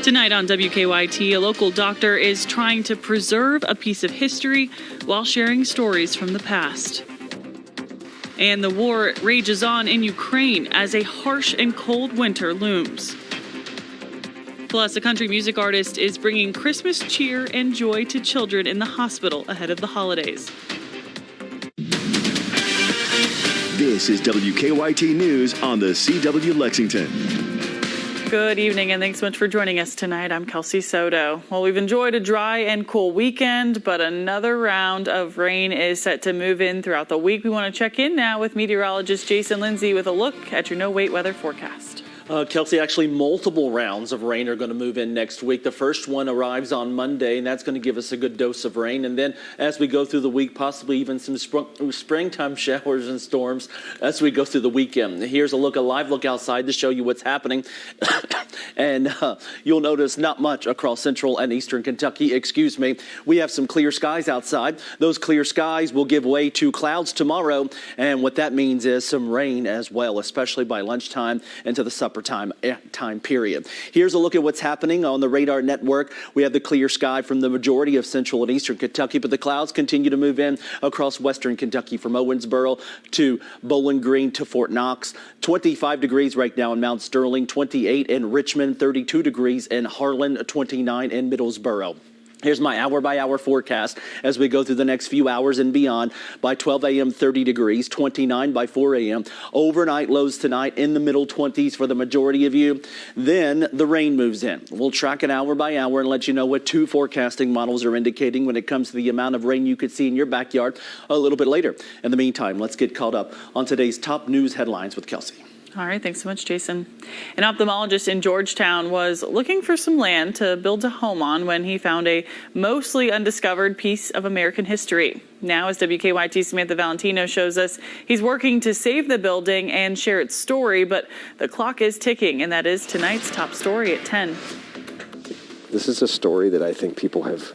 Tonight on WKYT, a local doctor is trying to preserve a piece of history while sharing stories from the past. And the war rages on in Ukraine as a harsh and cold winter looms. Plus, a country music artist is bringing Christmas cheer and joy to children in the hospital ahead of the holidays. This is WKYT News on the CW Lexington. Good evening, and thanks so much for joining us tonight. I'm Kelsey Soto. Well, we've enjoyed a dry and cool weekend, but another round of rain is set to move in throughout the week. We want to check in now with meteorologist Jason Lindsay with a look at your no-wait weather forecast. Kelsey, actually multiple rounds of rain are going to move in next week. The first one arrives on Monday, and that's going to give us a good dose of rain. And then as we go through the week, possibly even some springtime showers and storms as we go through the weekend. Here's a live look outside to show you what's happening. And you'll notice not much across central and eastern Kentucky. We have some clear skies outside. Those clear skies will give way to clouds tomorrow. And what that means is some rain as well, especially by lunchtime into the supper time period. Here's a look at what's happening on the radar network. We have the clear sky from the majority of central and eastern Kentucky, but the clouds continue to move in across western Kentucky from Owensboro to Bowling Green to Fort Knox. 25 degrees right now in Mount Sterling, 28 in Richmond, 32 degrees in Harlan, 29 in Middlesboro. Here's my hour-by-hour forecast as we go through the next few hours and beyond. By 12 a.m., 30 degrees, 29 by 4 a.m. Overnight lows tonight in the middle 20s for the majority of you. Then the rain moves in. We'll track it hour by hour and let you know what two forecasting models are indicating when it comes to the amount of rain you could see in your backyard a little bit later. In the meantime, let's get caught up on today's top news headlines with Kelsey. All right, thanks so much, Jason. An ophthalmologist in Georgetown was looking for some land to build a home on when he found a mostly undiscovered piece of American history. Now, as WKYT Samantha Valentino shows us, he's working to save the building and share its story, but the clock is ticking, and that is tonight's top story at 10. This is a story that I think people have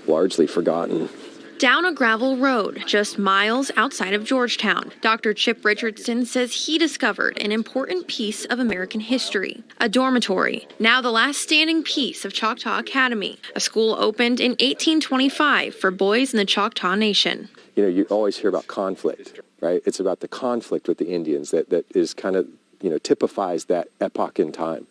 largely forgotten. Down a gravel road, just miles outside of Georgetown, Dr. Chip Richardson says he discovered an important piece of American history, a dormitory, now the last standing piece of Choctaw Academy, a school opened in 1825 for boys in the Choctaw Nation. You know, you always hear about conflict, right? It's about the conflict with the Indians that is kind of, typifies that epoch in time.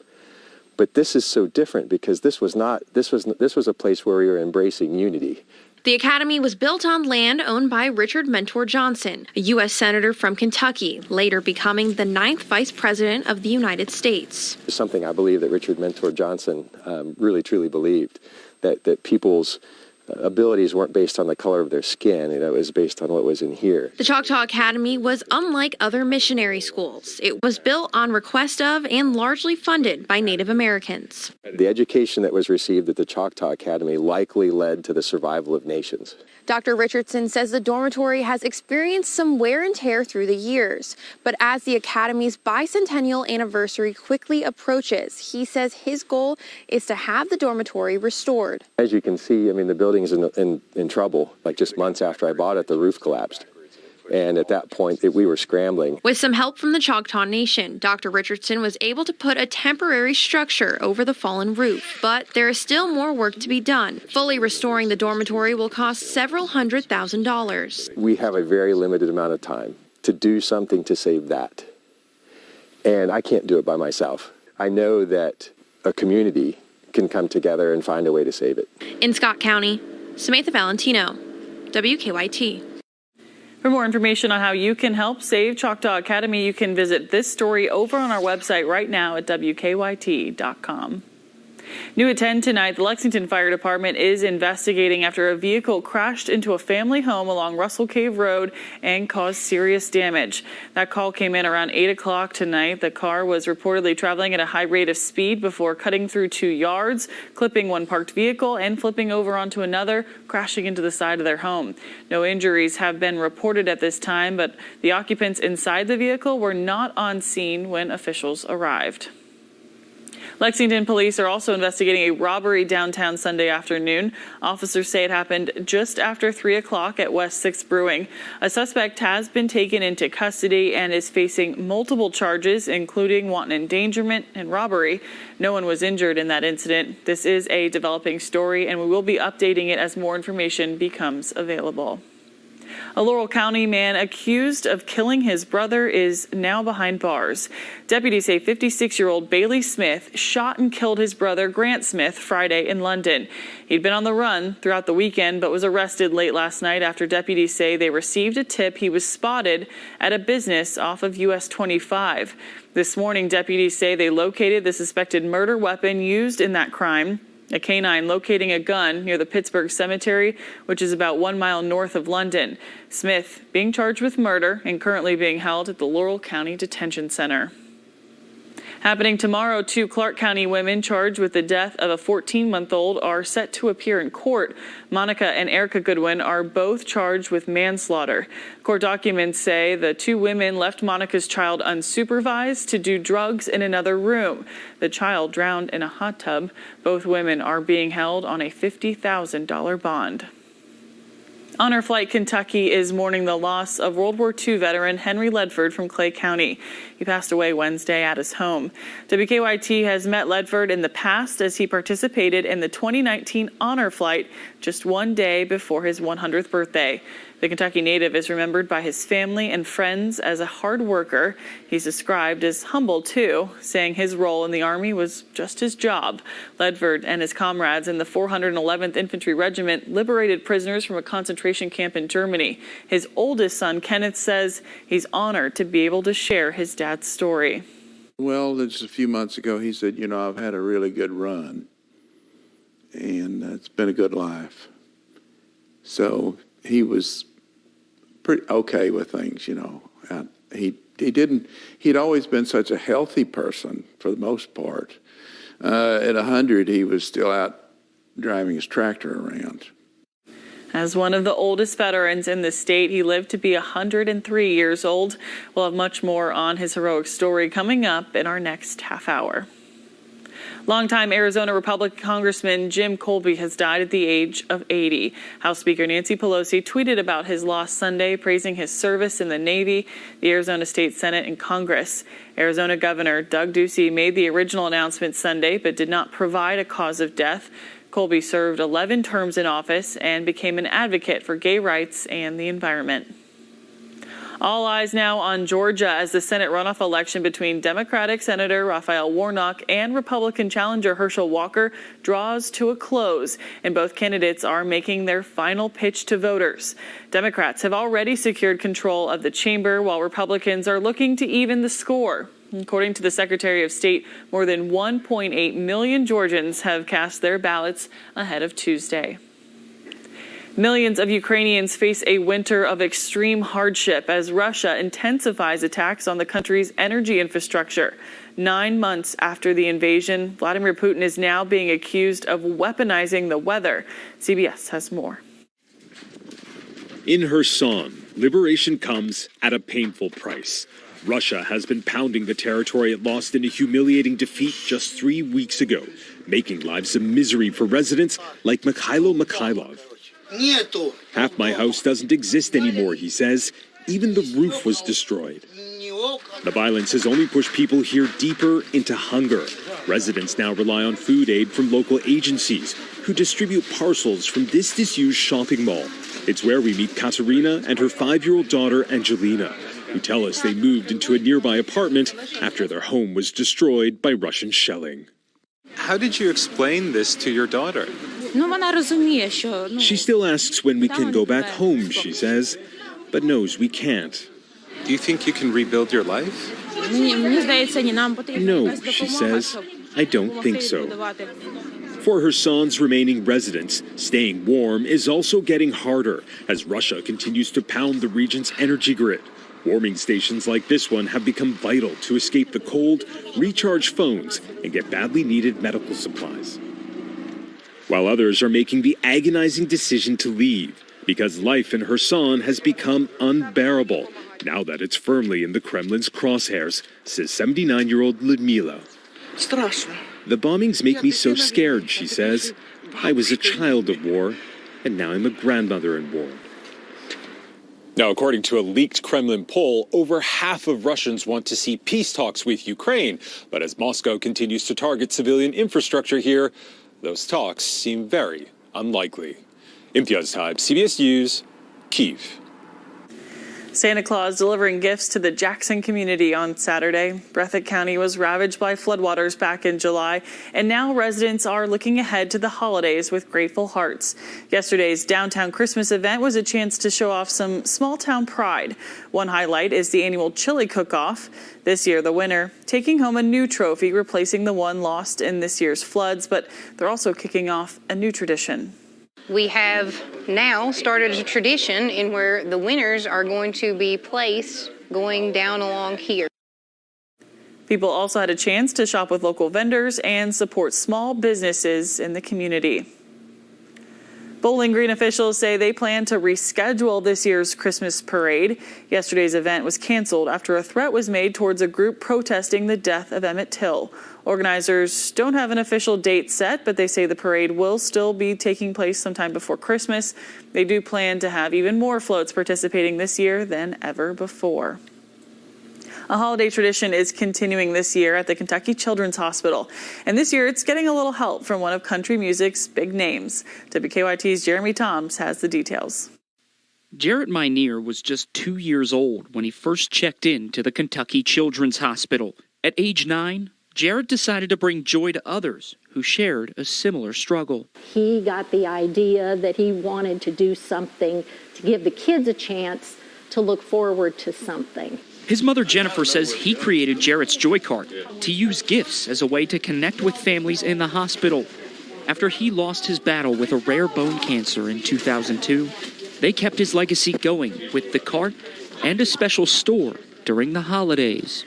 But this is so different because this was a place where we were embracing unity. The academy was built on land owned by Richard Mentor Johnson, a U.S. Senator from Kentucky, later becoming the 9th Vice President of the United States. Something I believe that Richard Mentor Johnson really, truly believed, that people's abilities weren't based on the color of their skin. It was based on what was in here. The Choctaw Academy was unlike other missionary schools. It was built on request of and largely funded by Native Americans. The education that was received at the Choctaw Academy likely led to the survival of nations. Dr. Richardson says the dormitory has experienced some wear and tear through the years. But as the Academy's bicentennial anniversary quickly approaches, he says his goal is to have the dormitory restored. As you can see, the building's in trouble. Like just months after I bought it, the roof collapsed. And at that point, we were scrambling. With some help from the Choctaw Nation, Dr. Richardson was able to put a temporary structure over the fallen roof. But there is still more work to be done. Fully restoring the dormitory will cost several $100,000. We have a very limited amount of time to do something to save that. And I can't do it by myself. I know that a community can come together and find a way to save it. In Scott County, Samantha Valentino, WKYT. For more information on how you can help save Choctaw Academy, you can visit this story over on our website right now at WKYT.com. New at 10 tonight, the Lexington Fire Department is investigating after a vehicle crashed into a family home along Russell Cave Road and caused serious damage. That call came in around 8 o'clock tonight. The car was reportedly traveling at a high rate of speed before cutting through 2 yards, clipping one parked vehicle and flipping over onto another, crashing into the side of their home. No injuries have been reported at this time, but the occupants inside the vehicle were not on scene when officials arrived. Lexington police are also investigating a robbery downtown Sunday afternoon. Officers say it happened just after 3 o'clock at West 6th Brewing. A suspect has been taken into custody and is facing multiple charges, including wanton endangerment and robbery. No one was injured in that incident. This is a developing story, and we will be updating it as more information becomes available. A Laurel County man accused of killing his brother is now behind bars. Deputies say 56-year-old Bailey Smith shot and killed his brother Grant Smith Friday in London. He'd been on the run throughout the weekend but was arrested late last night after deputies say they received a tip he was spotted at a business off of US 25. This morning, deputies say they located the suspected murder weapon used in that crime. A canine locating a gun near the Pittsburgh Cemetery, which is about 1 mile north of London. Smith being charged with murder and currently being held at the Laurel County Detention Center. Happening tomorrow, 2 Clark County women charged with the death of a 14-month-old are set to appear in court. Monica and Erica Goodwin are both charged with manslaughter. Court documents say the 2 women left Monica's child unsupervised to do drugs in another room. The child drowned in a hot tub. Both women are being held on a $50,000 bond. Honor Flight Kentucky is mourning the loss of World War II veteran Henry Ledford from Clay County. He passed away Wednesday at his home. WKYT has met Ledford in the past as he participated in the 2019 Honor Flight just one day before his 100th birthday. The Kentucky native is remembered by his family and friends as a hard worker. He's described as humble, too, saying his role in the Army was just his job. Ledford and his comrades in the 411th Infantry Regiment liberated prisoners from a concentration camp in Germany. His oldest son, Kenneth, says he's honored to be able to share his dad's story. Well, just a few months ago, he said, you know, I've had a really good run, and it's been a good life. So he was pretty okay with things, you know. He'd always been such a healthy person for the most part. At 100, he was still out driving his tractor around. As one of the oldest veterans in the state, he lived to be 103 years old. We'll have much more on his heroic story coming up in our next half hour. Longtime Arizona Republican Congressman Jim Colby has died at the age of 80. House Speaker Nancy Pelosi tweeted about his loss Sunday, praising his service in the Navy, the Arizona State Senate, and Congress. Arizona Governor Doug Ducey made the original announcement Sunday, but did not provide a cause of death. Colby served 11 terms in office and became an advocate for gay rights and the environment. All eyes now on Georgia as the Senate runoff election between Democratic Senator Raphael Warnock and Republican challenger Herschel Walker draws to a close, and both candidates are making their final pitch to voters. Democrats have already secured control of the chamber, while Republicans are looking to even the score. According to the Secretary of State, more than 1.8 million Georgians have cast their ballots ahead of Tuesday. Millions of Ukrainians face a winter of extreme hardship as Russia intensifies attacks on the country's energy infrastructure. 9 months after the invasion, Vladimir Putin is now being accused of weaponizing the weather. CBS has more. In Kherson, liberation comes at a painful price. Russia has been pounding the territory it lost in a humiliating defeat just 3 weeks ago, making lives a misery for residents like Mikhailo Mikhailov. Half my house doesn't exist anymore, he says. Even the roof was destroyed. The violence has only pushed people here deeper into hunger. Residents now rely on food aid from local agencies who distribute parcels from this disused shopping mall. It's where we meet Katerina and her 5-year-old daughter, Angelina, who tell us they moved into a nearby apartment after their home was destroyed by Russian shelling. How did you explain this to your daughter? She still asks when we can go back home, she says, but knows we can't. Do you think you can rebuild your life? No, she says, I don't think so. For Kherson's remaining residents, staying warm is also getting harder as Russia continues to pound the region's energy grid. Warming stations like this one have become vital to escape the cold, recharge phones, and get badly needed medical supplies. While others are making the agonizing decision to leave because life in Kherson has become unbearable now that it's firmly in the Kremlin's crosshairs, says 79-year-old Ludmila. The bombings make me so scared, she says. I was a child of war, and now I'm a grandmother in war. Now, according to a leaked Kremlin poll, over half of Russians want to see peace talks with Ukraine. But as Moscow continues to target civilian infrastructure here, those talks seem very unlikely. Imtiaz Taib, CBS News, Kyiv. Santa Claus delivering gifts to the Jackson community on Saturday. Breathitt County was ravaged by floodwaters back in July, and now residents are looking ahead to the holidays with grateful hearts. Yesterday's downtown Christmas event was a chance to show off some small-town pride. One highlight is the annual chili cook-off. This year, the winner taking home a new trophy, replacing the one lost in this year's floods, but they're also kicking off a new tradition. We have now started a tradition in where the winners are going to be placed going down along here. People also had a chance to shop with local vendors and support small businesses in the community. Bowling Green officials say they plan to reschedule this year's Christmas parade. Yesterday's event was canceled after a threat was made towards a group protesting the death of Emmett Till. Organizers don't have an official date set, but they say the parade will still be taking place sometime before Christmas. They do plan to have even more floats participating this year than ever before. A holiday tradition is continuing this year at the Kentucky Children's Hospital. And this year, it's getting a little help from one of country music's big names. WKYT's Jeremy Toms has the details. Jarrett Minear was just 2 years old when he first checked in to the Kentucky Children's Hospital. At age 9, Jarrett decided to bring joy to others who shared a similar struggle. He got the idea that he wanted to do something to give the kids a chance to look forward to something. His mother, Jennifer, says he created Jarrett's Joy Card to use gifts as a way to connect with families in the hospital. After he lost his battle with a rare bone cancer in 2002, they kept his legacy going with the cart and a special store during the holidays.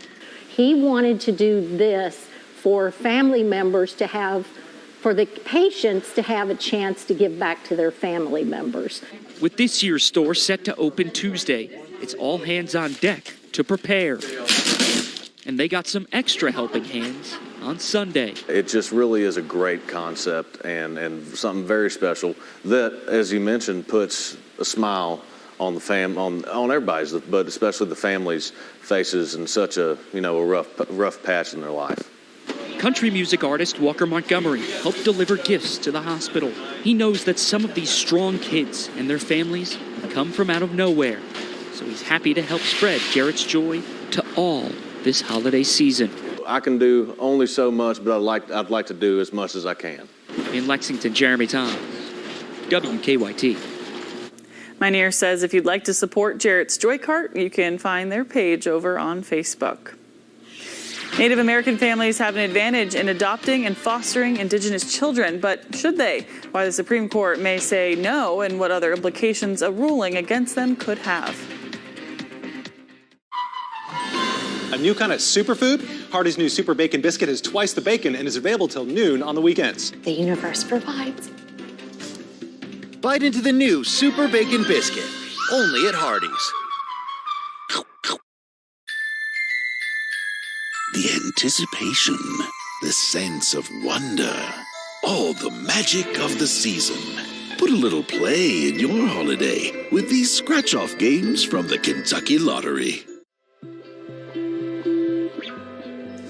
He wanted to do this for family members to have, for the patients to have a chance to give back to their family members. With this year's store set to open Tuesday, it's all hands on deck to prepare. And they got some extra helping hands on Sunday. It just really is a great concept and something very special that, as you mentioned, puts a smile on the on everybody's, but especially the families' faces in such a rough patch in their life. Country music artist Walker Montgomery helped deliver gifts to the hospital. He knows that some of these strong kids and their families come from out of nowhere. So he's happy to help spread Jarrett's joy to all this holiday season. I can do only so much, but I'd like to do as much as I can. In Lexington, Jeremy Toms, WKYT. Minear says if you'd like to support Jarrett's Joy Cart, you can find their page over on Facebook. Native American families have an advantage in adopting and fostering Indigenous children, but should they? Why the Supreme Court may say no and what other implications a ruling against them could have. A new kind of superfood? Hardee's new Super Bacon Biscuit has twice the bacon and is available till noon on the weekends. The universe provides. Bite into the new Super Bacon Biscuit, only at Hardee's. The anticipation, the sense of wonder, all the magic of the season. Put a little play in your holiday with these scratch-off games from the Kentucky Lottery.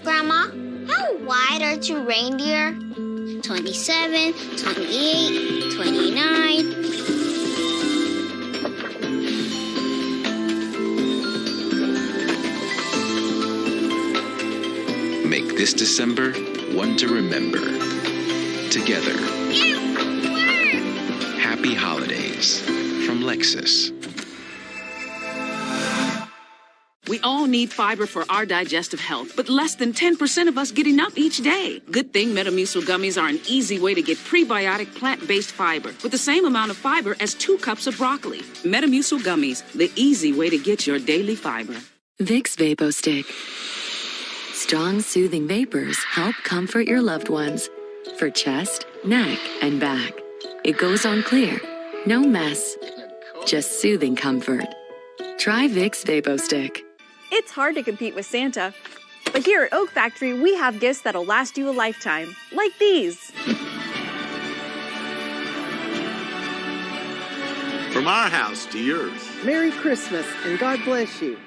Grandma, how wide are two reindeer? 27, 28, 29. Make this December one to remember. Together. Happy holidays from Lexus. We all need fiber for our digestive health, but less than 10% of us get enough each day. Good thing Metamucil gummies are an easy way to get prebiotic plant-based fiber with the same amount of fiber as 2 cups of broccoli. Metamucil gummies, the easy way to get your daily fiber. Vicks VapoStick. Strong, soothing vapors help comfort your loved ones for chest, neck, and back. It goes on clear, no mess, just soothing comfort. Try Vicks VapoStick. It's hard to compete with Santa. But here at Oak Factory, we have gifts that'll last you a lifetime, like these. From our house to yours. Merry Christmas and God bless you.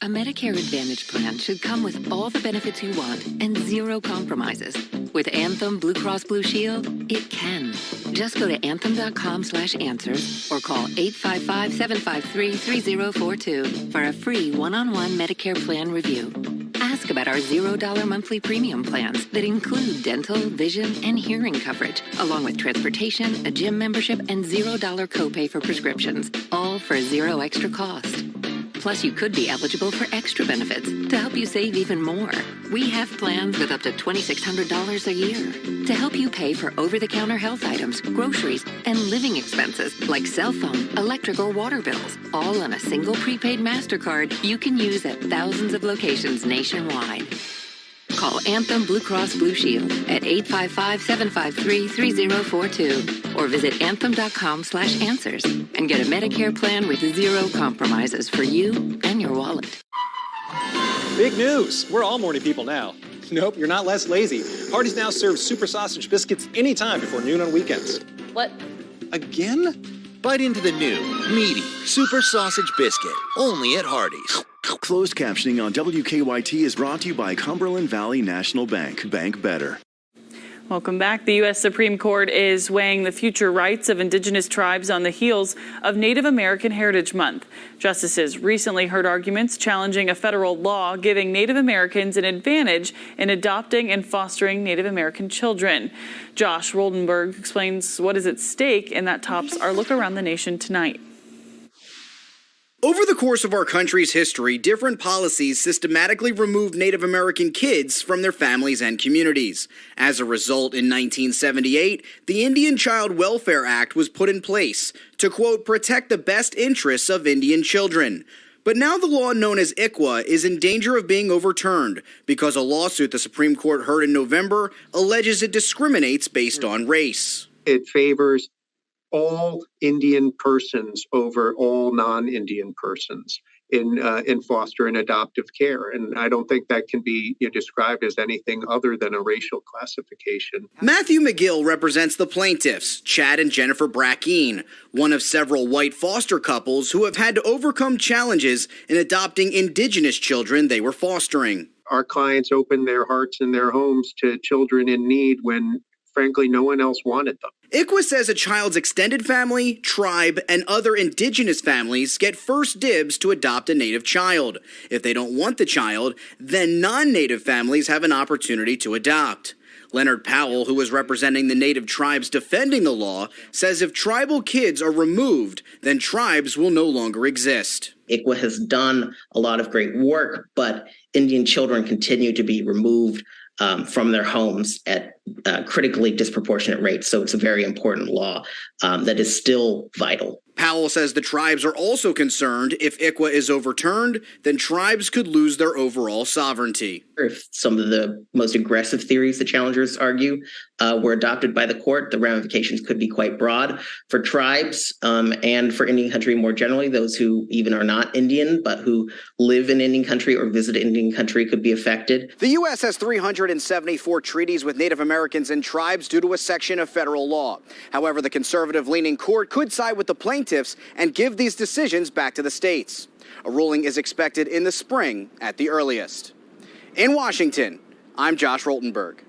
A Medicare Advantage plan should come with all the benefits you want and zero compromises. With Anthem Blue Cross Blue Shield, it can. Just go to anthem.com/answers or call 855-753-3042 for a free one-on-one Medicare plan review. Ask about our $0 monthly premium plans that include dental, vision, and hearing coverage, along with transportation, a gym membership, and $0 copay for prescriptions, all for zero extra cost. Plus, you could be eligible for extra benefits to help you save even more. We have plans with up to $2,600 a year to help you pay for over-the-counter health items, groceries, and living expenses like cell phone, electric, or water bills, all on a single prepaid MasterCard you can use at thousands of locations nationwide. Call Anthem Blue Cross Blue Shield at 855-753-3042 or visit anthem.com/answers and get a Medicare plan with zero compromises for you and your wallet. Big news. We're all morning people now. Nope, you're not less lazy. Hardee's now serves super sausage biscuits anytime before noon on weekends. What? Again? Bite into the new, meaty, super sausage biscuit, only at Hardee's. Closed captioning on WKYT is brought to you by Cumberland Valley National Bank. Bank better. Welcome back. The U.S. Supreme Court is weighing the future rights of indigenous tribes on the heels of Native American Heritage Month. Justices recently heard arguments challenging a federal law giving Native Americans an advantage in adopting and fostering Native American children. Josh Roldenberg explains what is at stake, and that tops our look around the nation tonight. Over the course of our country's history, different policies systematically removed Native American kids from their families and communities. As a result, in 1978, the Indian Child Welfare Act was put in place to, quote, protect the best interests of Indian children. But now the law known as ICWA is in danger of being overturned because a lawsuit the Supreme Court heard in November alleges it discriminates based on race. It favors all Indian persons over all non-Indian persons in foster and adoptive care. And I don't think that can be described as anything other than a racial classification. Matthew McGill represents the plaintiffs, Chad and Jennifer Brackeen, one of several white foster couples who have had to overcome challenges in adopting indigenous children they were fostering. Our clients open their hearts and their homes to children in need when, frankly, no one else wanted them. ICWA says a child's extended family, tribe, and other indigenous families get first dibs to adopt a Native child. If they don't want the child, then non-Native families have an opportunity to adopt. Leonard Powell, who is representing the Native tribes defending the law, says if tribal kids are removed, then tribes will no longer exist. ICWA has done a lot of great work, but Indian children continue to be removed from their homes at critically disproportionate rates. So it's a very important law that is still vital. Powell says the tribes are also concerned if ICWA is overturned, then tribes could lose their overall sovereignty. If some of the most aggressive theories the challengers argue were adopted by the court, the ramifications could be quite broad for tribes and for Indian country more generally. Those who even are not Indian, but who live in Indian country or visit Indian country could be affected. The U.S. has 374 treaties with Native Americans and tribes due to a section of federal law. However, the conservative-leaning court could side with the plaintiffs and give these decisions back to the states. A ruling is expected in the spring at the earliest. In Washington, I'm Josh Roltenberg.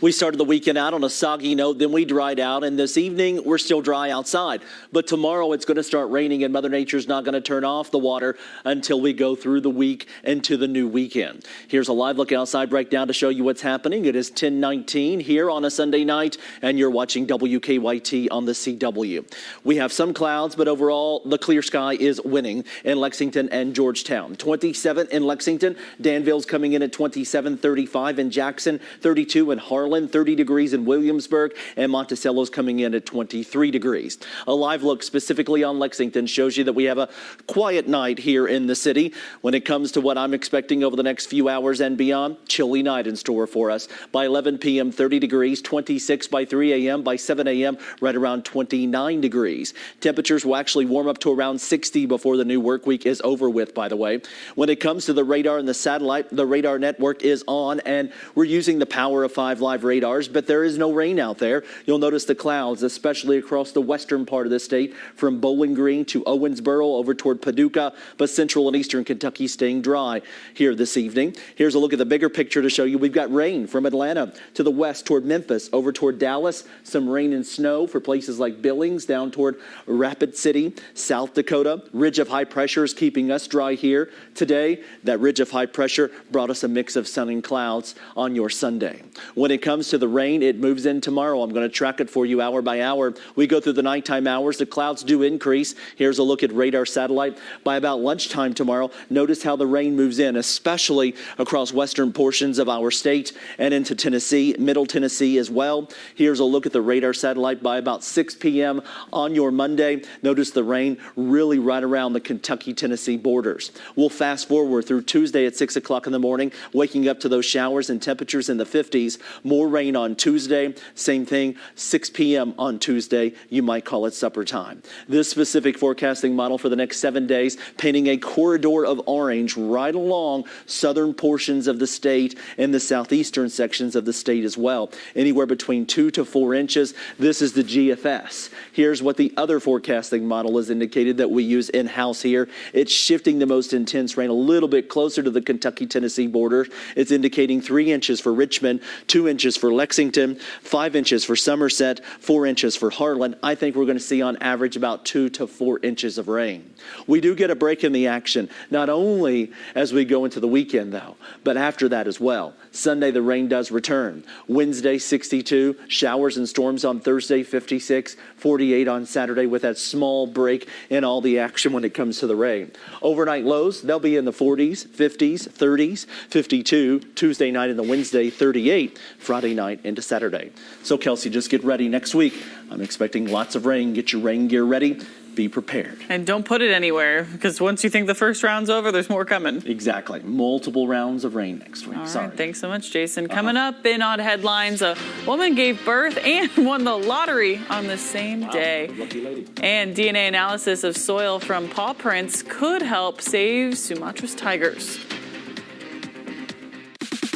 We started the weekend out on a soggy note, then we dried out, and this evening we're still dry outside. But tomorrow it's going to start raining, and Mother Nature's not going to turn off the water until we go through the week into the new weekend. Here's a live look outside breakdown to show you what's happening. It is 10:19 here on a Sunday night, and you're watching WKYT on the CW. We have some clouds, but overall the clear sky is winning in Lexington and Georgetown. 27 in Lexington. Danville's coming in at 27, 35 in Jackson, 32 in Harlan. Harlan, 30 degrees in Williamsburg, and Monticello's coming in at 23 degrees. A live look specifically on Lexington shows you that we have a quiet night here in the city. When it comes to what I'm expecting over the next few hours and beyond, chilly night in store for us. By 11 p.m., 30 degrees, 26 by 3 a.m., by 7 a.m., right around 29 degrees. Temperatures will actually warm up to around 60 before the new work week is over with, by the way. When it comes to the radar and the satellite, the radar network is on, and we're using the power of 5 live radars, but there is no rain out there. You'll notice the clouds, especially across the western part of the state, from Bowling Green to Owensboro over toward Paducah, but central and eastern Kentucky staying dry here this evening. Here's a look at the bigger picture to show you we've got rain from Atlanta to the west toward Memphis, over toward Dallas, some rain and snow for places like Billings, down toward Rapid City, South Dakota. Ridge of high pressure is keeping us dry here today. That ridge of high pressure brought us a mix of sun and clouds on your Sunday. When it comes to the rain, it moves in tomorrow. I'm going to track it for you hour by hour. We go through the nighttime hours. The clouds do increase. Here's a look at radar satellite. By about lunchtime tomorrow, notice how the rain moves in, especially across western portions of our state and into Tennessee, Middle Tennessee as well. Here's a look at the radar satellite by about 6 p.m. on your Monday. Notice the rain really right around the Kentucky-Tennessee borders. We'll fast forward through Tuesday at 6 o'clock in the morning, waking up to those showers and temperatures in the 50s. More rain on Tuesday. Same thing, 6 p.m. on Tuesday. You might call it supper time. This specific forecasting model for the next 7 days, painting a corridor of orange right along southern portions of the state and the southeastern sections of the state as well. Anywhere between 2 to 4 inches. This is the GFS. Here's what the other forecasting model has indicated that we use in-house here. It's shifting the most intense rain a little bit closer to the Kentucky-Tennessee border. It's indicating 3 inches for Richmond, 2 inches for Lexington, 5 inches for Somerset, 4 inches for Harlan. I think we're going to see on average about 2 to 4 inches of rain. We do get a break in the action, not only as we go into the weekend though, but after that as well. Sunday, the rain does return. Wednesday, 62, showers and storms on Thursday, 56, 48 on Saturday with that small break in all the action when it comes to the rain. Overnight lows, they'll be in the 40s, 50s, 30s, 52, Tuesday night and the Wednesday, 38, Friday night into Saturday. So Kelsey, just get ready next week. I'm expecting lots of rain. Get your rain gear ready. Be prepared. And don't put it anywhere, because once you think the first round's over, there's more coming. Exactly. Multiple rounds of rain next week. All Sorry. right. Thanks so much, Jason. Coming up in Odd Headlines, a woman gave birth and won the lottery on the same day. Lucky lady. And DNA analysis of soil from paw prints could help save Sumatra's tigers.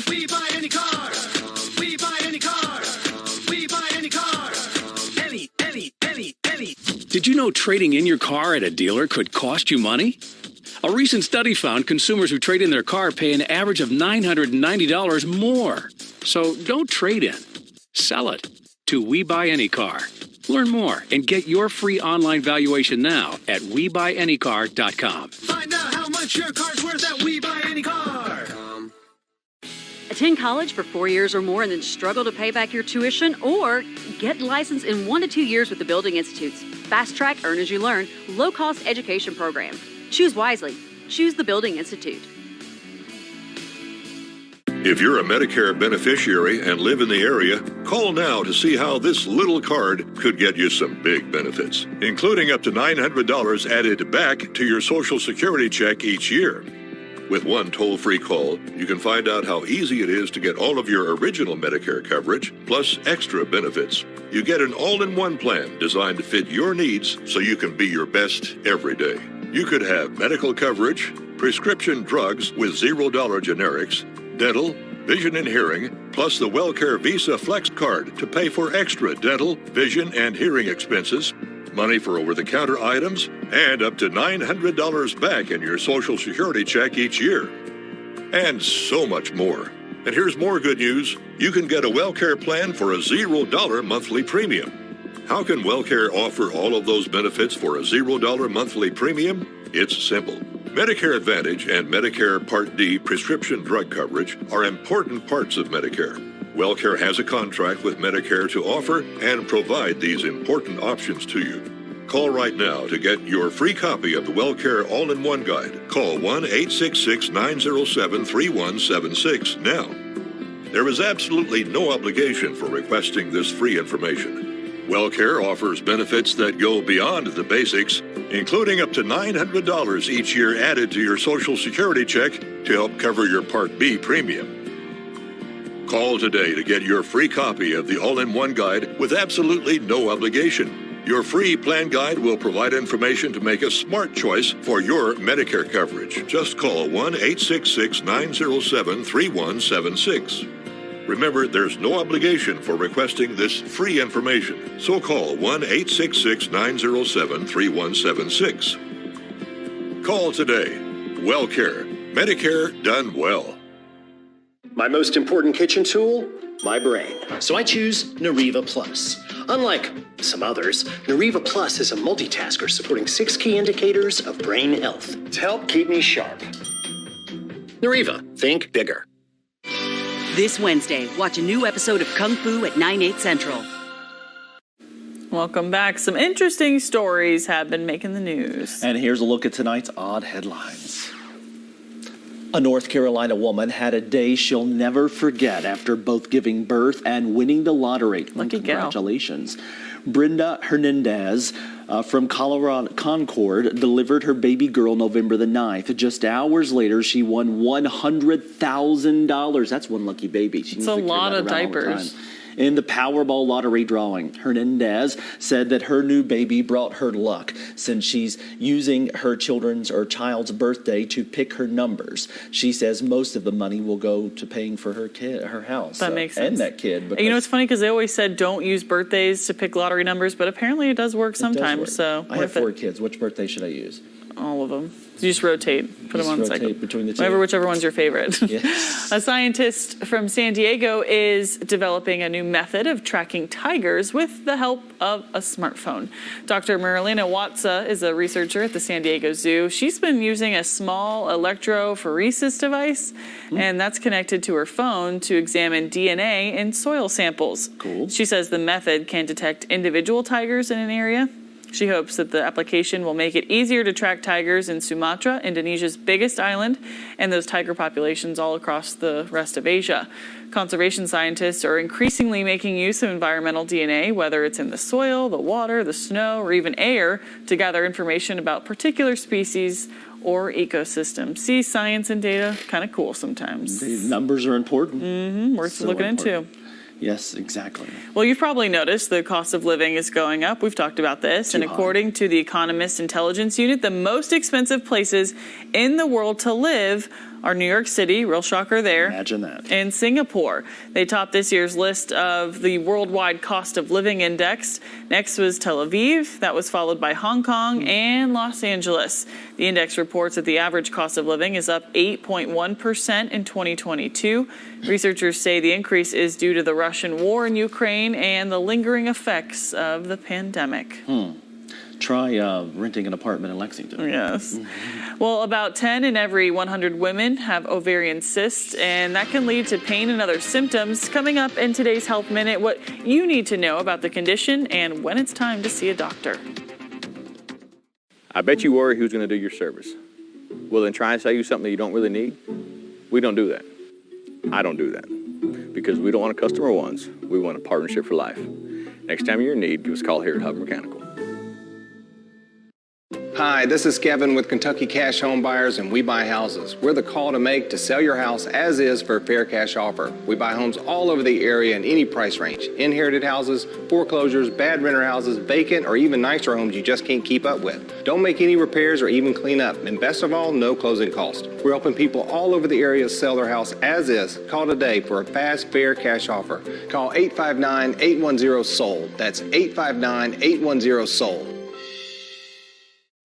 We buy any car. We buy any car. We buy any car. Any. Did you know trading in your car at a dealer could cost you money? A recent study found consumers who trade in their car pay an average of $990 more. So don't trade in. Sell it to We Buy Any Car. Learn more and get your free online valuation now at WeBuyAnyCar.com. Find out how much your car's worth at We Buy Any Car. Attend college for 4 years or more and then struggle to pay back your tuition, or get licensed in 1 to 2 years with the Building Institute's Fast Track Earn As You Learn low-cost education program. Choose wisely. Choose the Building Institute. If you're a Medicare beneficiary and live in the area, call now to see how this little card could get you some big benefits, including up to $900 added back to your Social Security check each year. With one toll-free call, you can find out how easy it is to get all of your original Medicare coverage, plus extra benefits. You get an all-in-one plan designed to fit your needs so you can be your best every day. You could have medical coverage, prescription drugs with $0 generics, dental, vision and hearing, plus the WellCare Visa Flex Card to pay for extra dental, vision, and hearing expenses, money for over-the-counter items, and up to $900 back in your Social Security check each year. And so much more. And here's more good news. You can get a WellCare plan for a $0 monthly premium. How can WellCare offer all of those benefits for a $0 monthly premium? It's simple. Medicare Advantage and Medicare Part D prescription drug coverage are important parts of Medicare. WellCare has a contract with Medicare to offer and provide these important options to you. Call right now to get your free copy of the WellCare All-in-One Guide. Call 1-866-907-3176 now. There is absolutely no obligation for requesting this free information. WellCare offers benefits that go beyond the basics, including up to $900 each year added to your Social Security check to help cover your Part B premium. Call today to get your free copy of the All-in-One Guide with absolutely no obligation. Your free plan guide will provide information to make a smart choice for your Medicare coverage. Just call 1-866-907-3176. Remember, there's no obligation for requesting this free information. So call 1-866-907-3176. Call today. WellCare. Medicare done well. My most important kitchen tool? My brain. So I choose Nariva Plus. Unlike some others, Nariva Plus is a multitasker supporting 6 key indicators of brain health to help keep me sharp. Nariva, think bigger. This Wednesday, watch a new episode of Kung Fu at 9/8 Central. Welcome back. Some interesting stories have been making the news. And here's a look at tonight's odd headlines. A North Carolina woman had a day she'll never forget after both giving birth and winning the lottery. Lucky gal. Congratulations. Brenda Hernandez from Colorado Concord delivered her baby girl November the 9th. Just hours later, she won $100,000. That's one lucky baby. It's a lot of diapers. In the Powerball lottery drawing, Hernandez said that her new baby brought her luck since she's using her child's birthday to pick her numbers. She says most of the money will go to paying for her house. That makes sense. And that kid. You know, it's funny because they always said don't use birthdays to pick lottery numbers, but apparently it does work sometimes. So I have 4 kids. Which birthday should I use? All of them. You just rotate. Put them on cycle. Between the two. Whichever one's your favorite. Yes. A scientist from San Diego is developing a new method of tracking tigers with the help of a smartphone. Dr. Marilena Watsa is a researcher at the San Diego Zoo. She's been using a small electrophoresis device, and that's connected to her phone to examine DNA in soil samples. Cool. She says the method can detect individual tigers in an area. She hopes that the application will make it easier to track tigers in Sumatra, Indonesia's biggest island, and those tiger populations all across the rest of Asia. Conservation scientists are increasingly making use of environmental DNA, whether it's in the soil, the water, the snow, or even air, to gather information about particular species or ecosystems. See, science and data, kind of cool sometimes. The numbers are important. Worth looking into. Yes, exactly. Well, you've probably noticed the cost of living is going up. We've talked about this. And according to the Economist Intelligence Unit, the most expensive places in the world to live are New York City, real shocker there. Imagine that. And Singapore. They topped this year's list of the worldwide cost of living index. Next was Tel Aviv. That was followed by Hong Kong and Los Angeles. The index reports that the average cost of living is up 8.1% in 2022. Researchers say the increase is due to the Russian war in Ukraine and the lingering effects of the pandemic. Try renting an apartment in Lexington. Yes. Well, about 10 in every 100 women have ovarian cysts, and that can lead to pain and other symptoms. Coming up in today's Health Minute, what you need to know about the condition and when it's time to see a doctor. I bet you worry who's going to do your service. Well, then try and sell you something that you don't really need. We don't do that. I don't do that. Because we don't want a customer once. We want a partnership for life. Next time you're in need, give us a call here at Hub Mechanical. Hi, this is Kevin with Kentucky Cash Home Buyers, and we buy houses. We're the call to make to sell your house as is for a fair cash offer. We buy homes all over the area in any price range. Inherited houses, foreclosures, bad renter houses, vacant, or even nicer homes you just can't keep up with. Don't make any repairs or even clean up. And best of all, no closing cost. We're helping people all over the area sell their house as is. Call today for a fast, fair cash offer. Call 859-810-SOLD. That's 859-810-SOLD.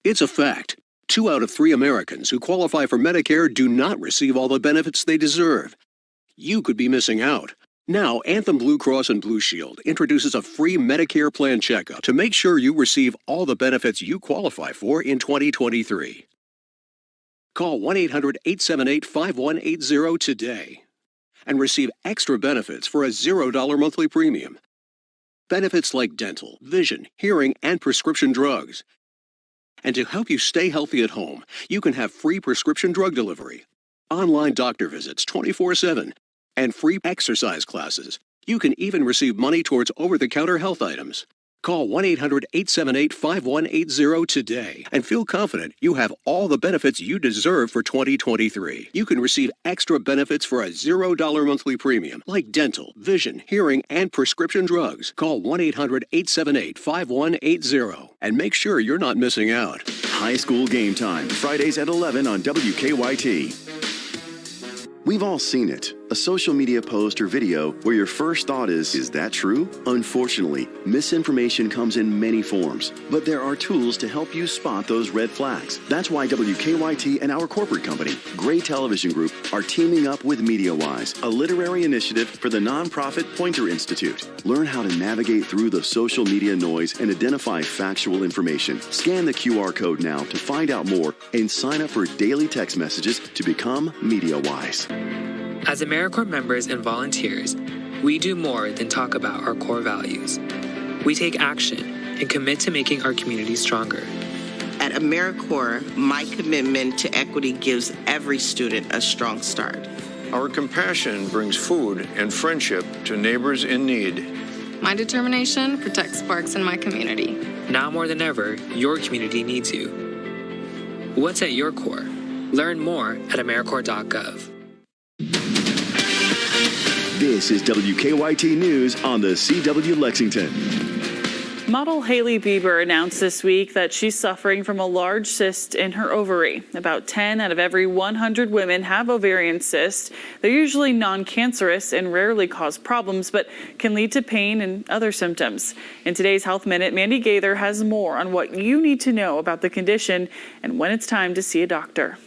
It's a fact. 2 out of 3 Americans who qualify for Medicare do not receive all the benefits they deserve. You could be missing out. Now, Anthem Blue Cross and Blue Shield introduces a free Medicare plan checkup to make sure you receive all the benefits you qualify for in 2023. Call 1-800-878-5180 today and receive extra benefits for a $0 monthly premium. Benefits like dental, vision, hearing, and prescription drugs. And to help you stay healthy at home, you can have free prescription drug delivery, online doctor visits 24/7, and free exercise classes. You can even receive money towards over-the-counter health items. Call 1-800-878-5180 today and feel confident you have all the benefits you deserve for 2023. You can receive extra benefits for a $0 monthly premium like dental, vision, hearing, and prescription drugs. Call 1-800-878-5180 and make sure you're not missing out. High School Game Time, Fridays at 11 on WKYT. We've all seen it. A social media post or video where your first thought is that true? Unfortunately, misinformation comes in many forms, but there are tools to help you spot those red flags. That's why WKYT and our corporate company, Gray Television Group, are teaming up with MediaWise, a literary initiative for the nonprofit Pointer Institute. Learn how to navigate through the social media noise and identify factual information. Scan the QR code now to find out more and sign up for daily text messages to become MediaWise. As AmeriCorps members and volunteers, we do more than talk about our core values. We take action and commit to making our community stronger. At AmeriCorps, my commitment to equity gives every student a strong start. Our compassion brings food and friendship to neighbors in need. My determination protects parks in my community. Now more than ever, your community needs you. What's at your core? Learn more at AmeriCorps.gov. This is WKYT News on the CW Lexington. Model Hailey Bieber announced this week that she's suffering from a large cyst in her ovary. About 10 out of every 100 women have ovarian cysts. They're usually non-cancerous and rarely cause problems, but can lead to pain and other symptoms. In today's Health Minute, Mandy Gaither has more on what you need to know about the condition and when it's time to see a doctor.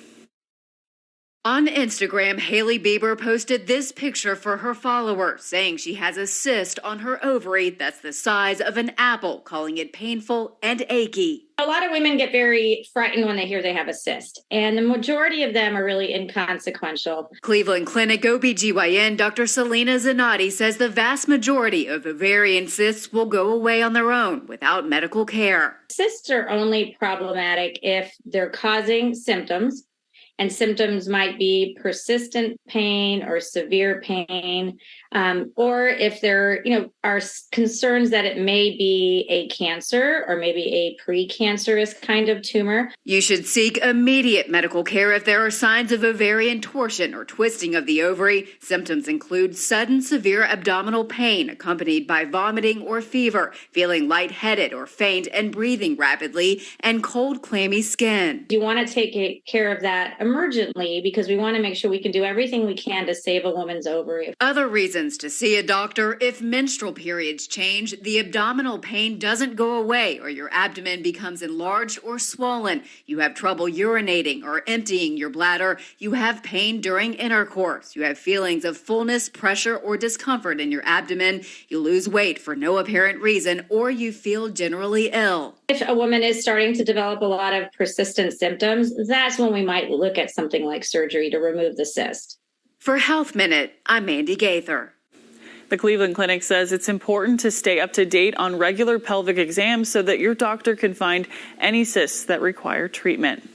On Instagram, Hailey Bieber posted this picture for her followers, saying she has a cyst on her ovary that's the size of an apple, calling it painful and achy. A lot of women get very frightened when they hear they have a cyst, and the majority of them are really inconsequential. Cleveland Clinic OBGYN Dr. Selena Zanotti says the vast majority of ovarian cysts will go away on their own without medical care. Cysts are only problematic if they're causing symptoms. And symptoms might be persistent pain or severe pain, or if there, are concerns that it may be a cancer or maybe a precancerous kind of tumor. You should seek immediate medical care if there are signs of ovarian torsion or twisting of the ovary. Symptoms include sudden severe abdominal pain accompanied by vomiting or fever, feeling lightheaded or faint and breathing rapidly, and cold, clammy skin. You want to take care of that emergently because we want to make sure we can do everything we can to save a woman's ovary. Other reasons to see a doctor: if menstrual periods change, the abdominal pain doesn't go away, or your abdomen becomes enlarged or swollen, you have trouble urinating or emptying your bladder, you have pain during intercourse, you have feelings of fullness, pressure, or discomfort in your abdomen, you lose weight for no apparent reason, or you feel generally ill. If a woman is starting to develop a lot of persistent symptoms, that's when we might look at something like surgery to remove the cyst. For Health Minute, I'm Mandy Gaither. The Cleveland Clinic says it's important to stay up to date on regular pelvic exams so that your doctor can find any cysts that require treatment.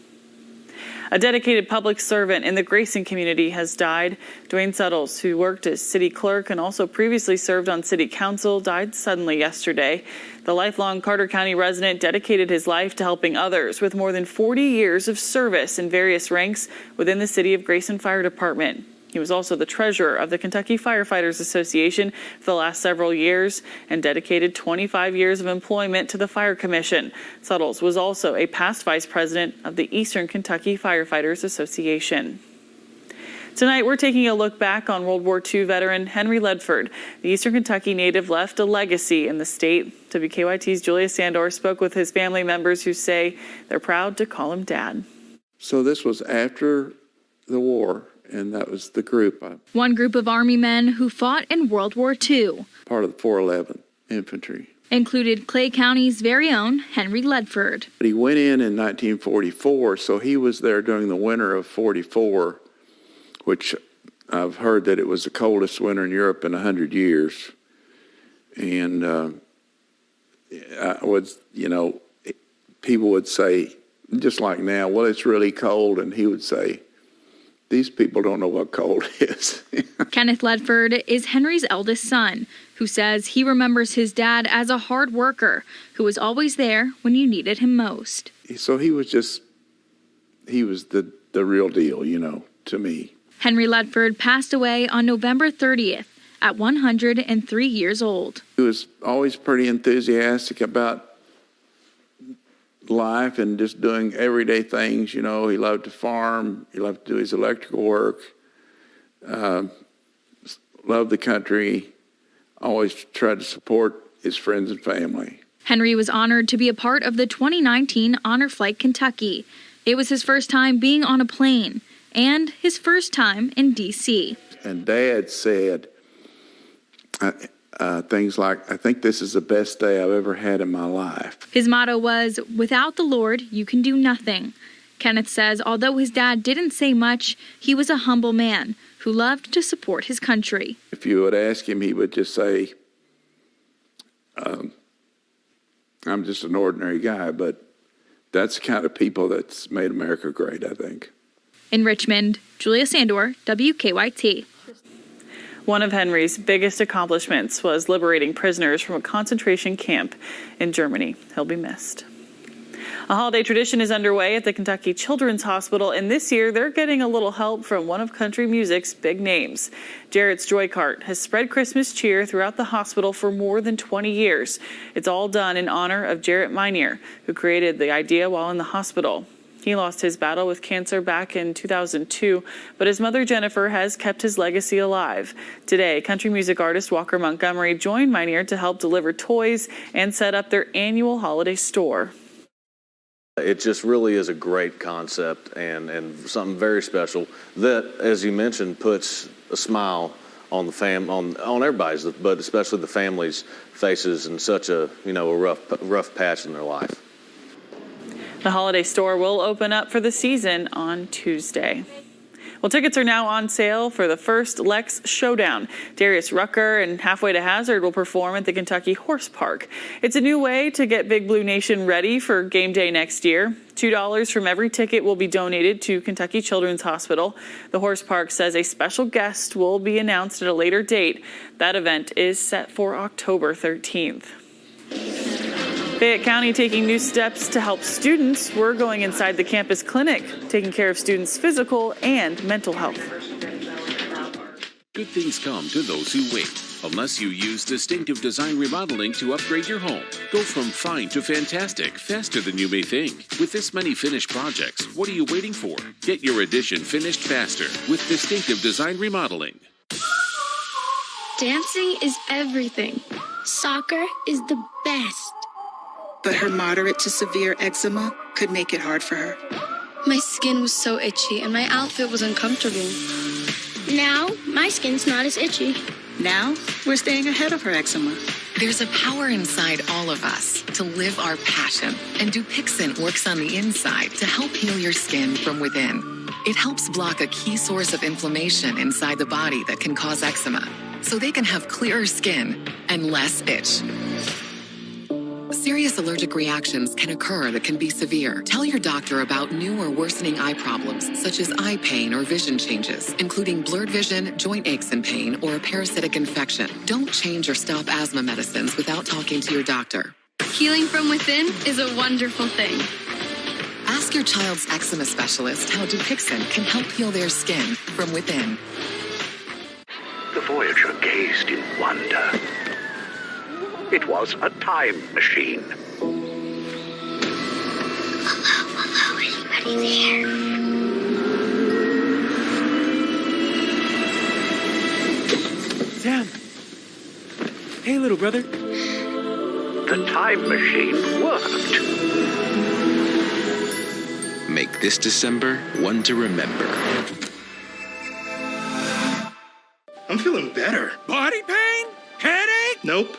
A dedicated public servant in the Grayson community has died. Dwayne Suttles, who worked as city clerk and also previously served on city council, died suddenly yesterday. The lifelong Carter County resident dedicated his life to helping others with more than 40 years of service in various ranks within the City of Grayson Fire Department. He was also the treasurer of the Kentucky Firefighters Association for the last several years and dedicated 25 years of employment to the Fire Commission. Suttles was also a past vice president of the Eastern Kentucky Firefighters Association. Tonight, we're taking a look back on World War II veteran Henry Ledford. The Eastern Kentucky native left a legacy in the state. WKYT's Julia Sandor spoke with his family members who say they're proud to call him Dad. So this was after the war. And that was the group. One group of Army men who fought in World War II. Part of the 411 Infantry. Included Clay County's very own Henry Ledford. But he went in 1944, so he was there during the winter of 44, which I've heard that it was the coldest winter in Europe in 100 years. And I would, people would say, just like now, well, it's really cold. And he would say, these people don't know what cold is. Kenneth Ledford is Henry's eldest son, who says he remembers his dad as a hard worker who was always there when you needed him most. So he was the real deal, to me. Henry Ledford passed away on November 30th at 103 years old. He was always pretty enthusiastic about life and just doing everyday things. He loved to farm. He loved to do his electrical work. Loved the country. Always tried to support his friends and family. Henry was honored to be a part of the 2019 Honor Flight Kentucky. It was his first time being on a plane and his first time in D.C. And Dad said things like, I think this is the best day I've ever had in my life. His motto was, without the Lord, you can do nothing. Kenneth says although his dad didn't say much, he was a humble man who loved to support his country. If you would ask him, he would just say, I'm just an ordinary guy, but that's the kind of people that's made America great, I think. In Richmond, Julia Sandor, WKYT. One of Henry's biggest accomplishments was liberating prisoners from a concentration camp in Germany. He'll be missed. A holiday tradition is underway at the Kentucky Children's Hospital, and this year they're getting a little help from one of country music's big names. Jarrett's Joy Cart has spread Christmas cheer throughout the hospital for more than 20 years. It's all done in honor of Jarrett Minier, who created the idea while in the hospital. He lost his battle with cancer back in 2002, but his mother Jennifer has kept his legacy alive. Today, country music artist Walker Montgomery joined Minier to help deliver toys and set up their annual holiday store. It just really is a great concept and something very special that, as you mentioned, puts a smile on the on everybody's, but especially the family's faces in such a rough patch in their life. The holiday store will open up for the season on Tuesday. Well, tickets are now on sale for the first Lex Showdown. Darius Rucker and Halfway to Hazard will perform at the Kentucky Horse Park. It's a new way to get Big Blue Nation ready for game day next year. $2 from every ticket will be donated to Kentucky Children's Hospital. The Horse Park says a special guest will be announced at a later date. That event is set for October 13th. Fayette County taking new steps to help students. We're going inside the campus clinic, taking care of students' physical and mental health. Good things come to those who wait. Unless you use distinctive design remodeling to upgrade your home. Go from fine to fantastic faster than you may think. With this many finished projects, what are you waiting for? Get your addition finished faster with distinctive design remodeling. Dancing is everything. Soccer is the best. But her moderate to severe eczema could make it hard for her. My skin was so itchy and my outfit was uncomfortable. Now, my skin's not as itchy. Now, we're staying ahead of her eczema. There's a power inside all of us to live our passion. And Dupixent works on the inside to help heal your skin from within. It helps block a key source of inflammation inside the body that can cause eczema, so they can have clearer skin and less itch. Serious allergic reactions can occur that can be severe. Tell your doctor about new or worsening eye problems, such as eye pain or vision changes, including blurred vision, joint aches and pain, or a parasitic infection. Don't change or stop asthma medicines without talking to your doctor. Healing from within is a wonderful thing. Ask your child's eczema specialist how Dupixent can help heal their skin from within. The Voyager gazed in wonder. It was a time machine. Hello, anybody there? Sam. Hey, little brother. The time machine worked. Make this December one to remember. I'm feeling better. Body pain? Headache? Nope.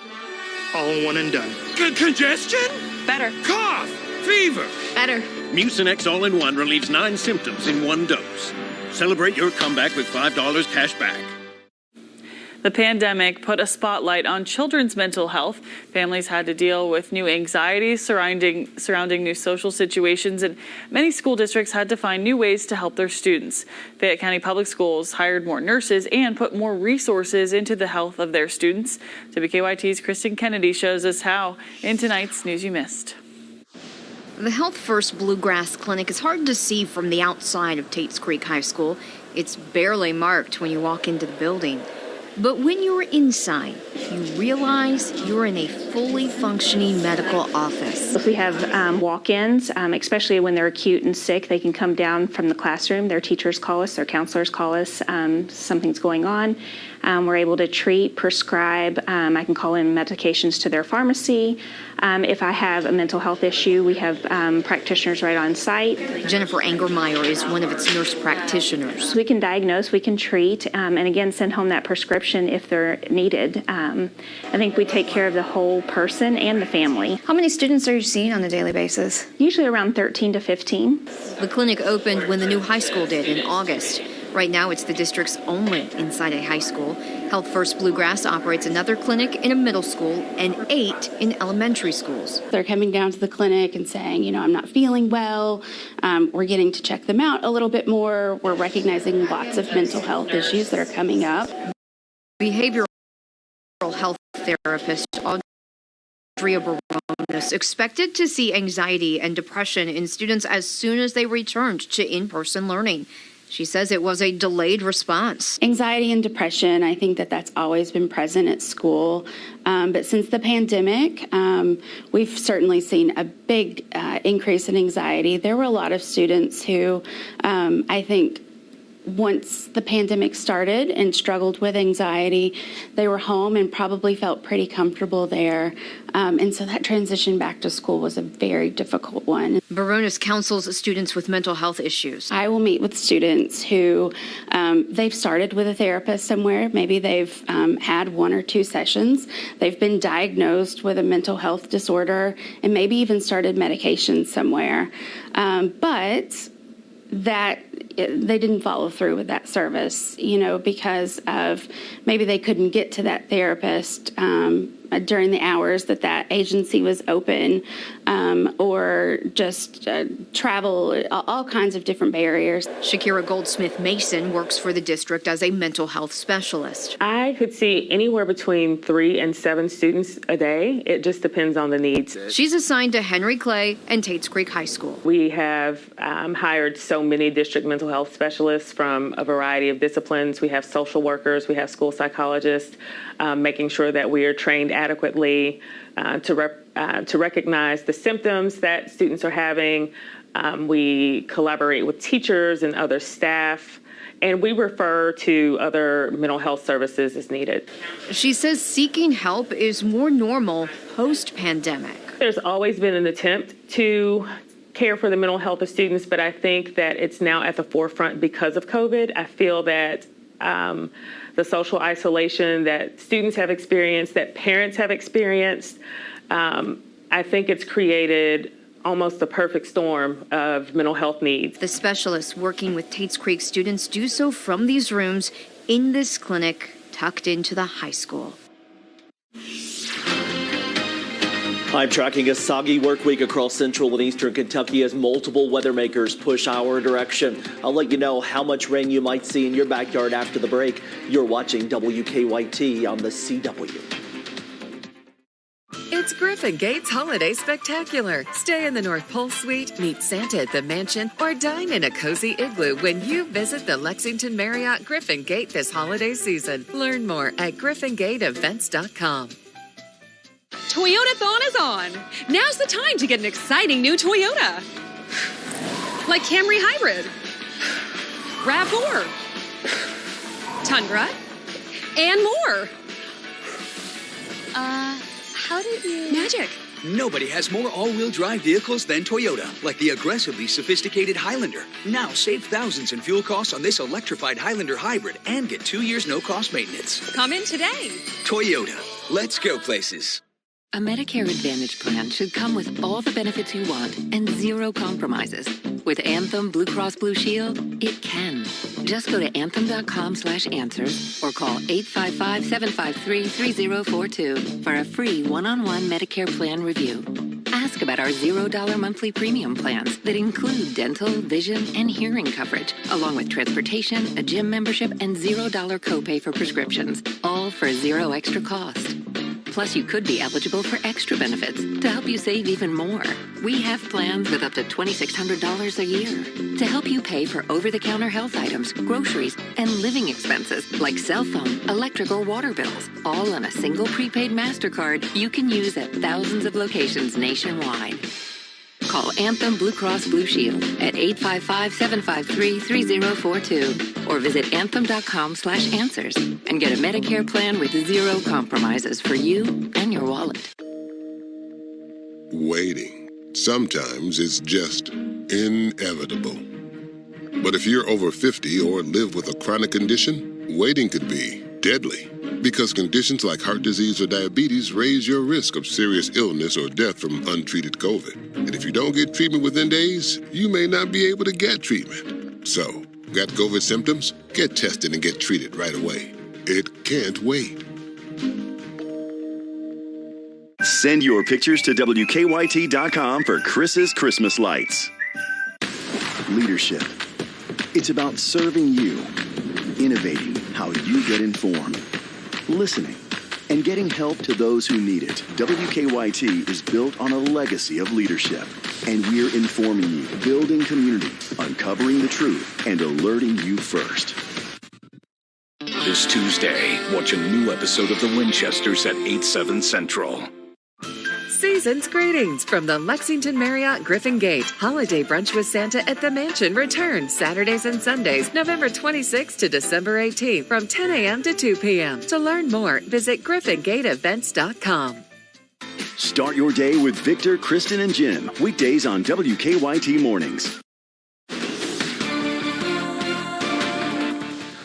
All one and done. Congestion? Better. Cough? Fever? Better. Mucinex All-in-One relieves 9 symptoms in one dose. Celebrate your comeback with $5 cash back. The The pandemic put a spotlight on children's mental health. Families had to deal with new anxieties surrounding new social situations, and many school districts had to find new ways to help their students. Fayette County Public Schools hired more nurses and put more resources into the health of their students. WKYT's Kristen Kennedy shows us how in tonight's News You Missed. The Health First Bluegrass Clinic is hard to see from the outside of Tates Creek High School. It's barely marked when you walk into the building. But when you're inside, you realize you're in a fully functioning medical office. If we have walk-ins, especially when they're acute and sick, they can come down from the classroom. Their teachers call us, their counselors call us, something's going on. We're able to treat, prescribe. I can call in medications to their pharmacy. If I have a mental health issue, we have practitioners right on site. Jennifer Angermeyer is one of its nurse practitioners. We can diagnose, we can treat, and again, send home that prescription if they're needed. I think we take care of the whole person and the family. How many students are you seeing on a daily basis? Usually around 13 to 15. The clinic opened when the new high school did in August. Right now, it's the district's only inside a high school. Health First Bluegrass operates another clinic in a middle school and 8 in elementary schools. They're coming down to the clinic and saying, I'm not feeling well. We're getting to check them out a little bit more. We're recognizing lots of mental health issues that are coming up. Behavioral health therapist Andrea Baronis expected to see anxiety and depression in students as soon as they returned to in-person learning. She says it was a delayed response. Anxiety and depression, I think that's always been present at school. But since the pandemic, we've certainly seen a big increase in anxiety. There were a lot of students who I think once the pandemic started and struggled with anxiety, they were home and probably felt pretty comfortable there. And so that transition back to school was a very difficult one. Baronis counsels students with mental health issues. I will meet with students who they've started with a therapist somewhere. Maybe they've had 1 or 2 sessions. They've been diagnosed with a mental health disorder and maybe even started medication somewhere. But that they didn't follow through with that service, because of maybe they couldn't get to that therapist during the hours that agency was open, or just travel, all kinds of different barriers. Shakira Goldsmith Mason works for the district as a mental health specialist. I could see anywhere between 3 and 7 students a day. It just depends on the needs. She's assigned to Henry Clay and Tates Creek High School. We have hired so many district mental health specialists from a variety of disciplines. We have social workers, we have school psychologists, making sure that we are trained adequately to recognize the symptoms that students are having. We collaborate with teachers and other staff, and we refer to other mental health services as needed. She says seeking help is more normal post-pandemic. There's always been an attempt to care for the mental health of students, but I think that it's now at the forefront because of COVID. I feel that the social isolation that students have experienced, that parents have experienced, I think it's created almost the perfect storm of mental health needs. The specialists working with Tates Creek students do so from these rooms in this clinic tucked into the high school. I'm tracking a soggy work week across central and eastern Kentucky as multiple weather makers push our direction. I'll let you know how much rain you might see in your backyard after the break. You're watching WKYT on the CW. It's Griffin Gate's Holiday Spectacular. Stay in the North Pole Suite, meet Santa at the Mansion, or dine in a cozy igloo when you visit the Lexington Marriott Griffin Gate this holiday season. Learn more at griffingateevents.com. Toyotathon is on. Now's the time to get an exciting new Toyota. Like Camry Hybrid, RAV4, Tundra, and more. How did you... Magic. Nobody has more all-wheel drive vehicles than Toyota, like the aggressively sophisticated Highlander. Now save thousands in fuel costs on this electrified Highlander hybrid and get 2 years no-cost maintenance. Come in today. Toyota. Let's go places. A Medicare Advantage plan should come with all the benefits you want and zero compromises. With Anthem Blue Cross Blue Shield, it can. Just go to anthem.com/answers or call 855-753-3042 for a free one-on-one Medicare plan review. Ask about our $0 monthly premium plans that include dental, vision, and hearing coverage, along with transportation, a gym membership, and $0 copay for prescriptions, all for zero extra cost. Plus, you could be eligible for extra benefits to help you save even more. We have plans with up to $2,600 a year to help you pay for over-the-counter health items, groceries, and living expenses like cell phone, electric, or water bills, all on a single prepaid MasterCard you can use at thousands of locations nationwide. Call Anthem Blue Cross Blue Shield at 855-753-3042 or visit anthem.com/answers and get a Medicare plan with zero compromises for you and your wallet. Waiting. Sometimes it's just inevitable. But if you're over 50 or live with a chronic condition, waiting could be deadly. Because conditions like heart disease or diabetes raise your risk of serious illness or death from untreated COVID. And if you don't get treatment within days, you may not be able to get treatment. So, got COVID symptoms? Get tested and get treated right away. It can't wait. Send your pictures to WKYT.com for Chris's Christmas lights. Leadership. It's about serving you, innovating how you get informed, listening, and getting help to those who need it. WKYT is built on a legacy of leadership, and we're informing you, building community, uncovering the truth, and alerting you first. This Tuesday, watch a new episode of The Winchesters at 8/7 Central. Season's greetings from the Lexington Marriott Griffin Gate. Holiday brunch with Santa at the Mansion returns Saturdays and Sundays, November 26th to December 18th from 10 a.m. to 2 p.m. To learn more, visit griffingateevents.com. Start your day with Victor, Kristen, and Jim. Weekdays on WKYT Mornings.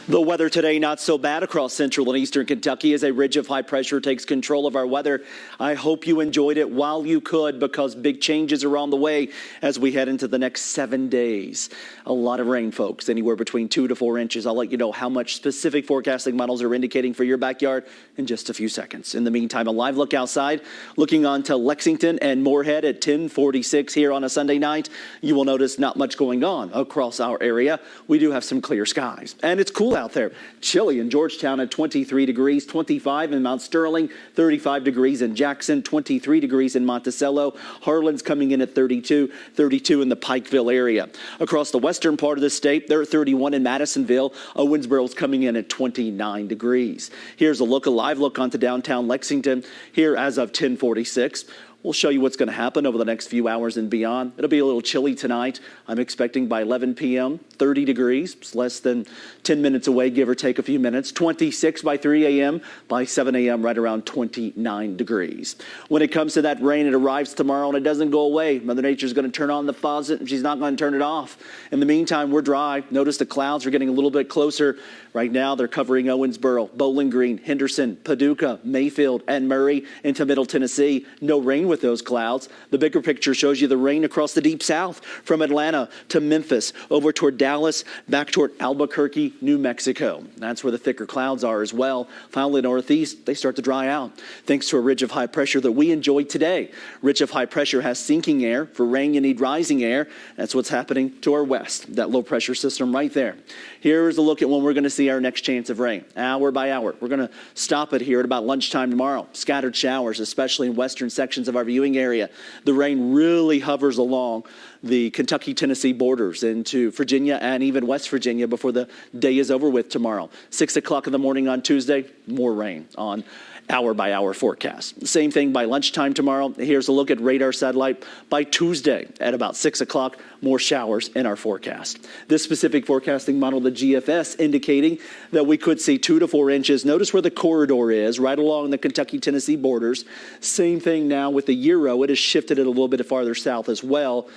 The weather today not so bad across central and eastern Kentucky as a ridge of high pressure takes control of our weather. I hope you enjoyed it while you could, because big changes are on the way as we head into the next 7 days. A lot of rain, folks, anywhere between 2 to 4 inches. I'll let you know how much specific forecasting models are indicating for your backyard in just a few seconds. In the meantime, a live look outside, looking on to Lexington and Moorhead at 10:46 here on a Sunday night. You will notice not much going on across our area. We do have some clear skies, and it's cool out there. Chilly in Georgetown at 23 degrees, 25 in Mount Sterling, 35 degrees in Jackson, 23 degrees in Monticello. Harlan's coming in at 32, 32 in the Pikeville area. Across the western part of the state, they're at 31 in Madisonville. Owensboro's coming in at 29 degrees. Here's a live look onto downtown Lexington here as of 10:46. We'll show you what's going to happen over the next few hours and beyond. It'll be a little chilly tonight. I'm expecting by 11 p.m., 30 degrees. It's less than 10 minutes away, give or take a few minutes. 26 by 3 a.m. By 7 a.m., right around 29 degrees. When it comes to that rain, it arrives tomorrow and it doesn't go away. Mother Nature's going to turn on the faucet and she's not going to turn it off. In the meantime, we're dry. Notice the clouds are getting a little bit closer. Right now, they're covering Owensboro, Bowling Green, Henderson, Paducah, Mayfield, and Murray into Middle Tennessee. No rain with those clouds. The bigger picture shows you the rain across the deep south from Atlanta to Memphis, over toward Dallas, back toward Albuquerque, New Mexico. That's where the thicker clouds are as well. Finally, northeast, they start to dry out thanks to a ridge of high pressure that we enjoyed today. Ridge of high pressure has sinking air. For rain, you need rising air. That's what's happening to our west, that low pressure system right there. Here's a look at when we're going to see our next chance of rain, hour by hour. We're going to stop it here at about lunchtime tomorrow. Scattered showers, especially in western sections of our viewing area. The rain really hovers along the Kentucky-Tennessee borders into Virginia and even West Virginia before the day is over with tomorrow. 6 o'clock in the morning on Tuesday, more rain on hour-by-hour forecast. Same thing by lunchtime tomorrow. Here's a look at radar satellite. By Tuesday at about 6 o'clock, more showers in our forecast. This specific forecasting model, the GFS, indicating that we could see 2 to 4 inches. Notice where the corridor is, right along the Kentucky-Tennessee borders. Same thing now with the Euro. It has shifted it a little bit farther south as well.